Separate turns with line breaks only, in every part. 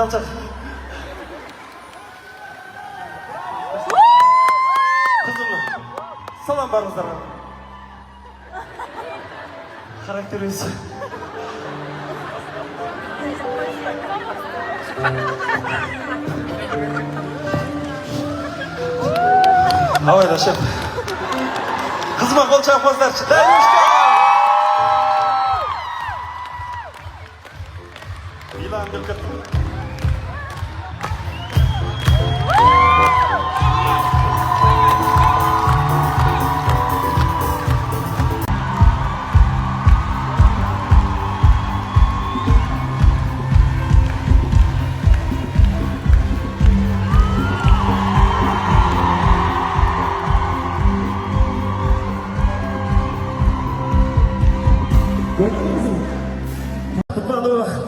Молчат. Kızımla. Salam barınızlara. Характер өзі. Алайда шеп. Қызыма қол шапқыздаршы. Дәлюшка! Билан Гүлкет.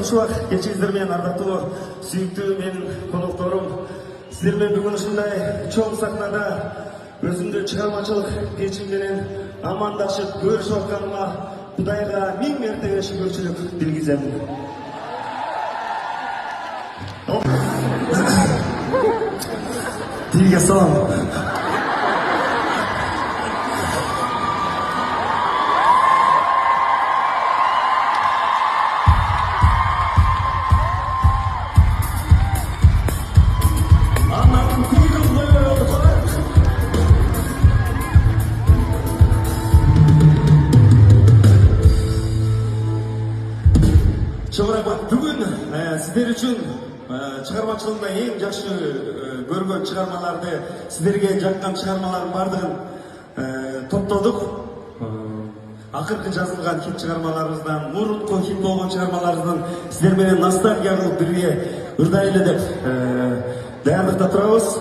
Ушуак кечиңиздер менен ардактуу сүйүктүү менин конокторум, сиздер менен бүгүн ушундай чоң сахнада өзүмдүн чыгармачылык кечим менен амандашып көрүшүп атканыма Кудайга миң мертебе шүгүрчүлүк билгизем. Тилге салам. Бүгүн сиздер үчүн чыгармачылыгымда эң жакшы көргөн чыгармаларды, сиздерге жаккан чыгармалардын бардыгын топтодук. Акыркы жазылган хит чыгармаларыбыздан, мурунку хит болгон чыгармаларыбыздан сиздер менен ностальгия кылып бирге ырдай эле деп даярдыкта турабыз.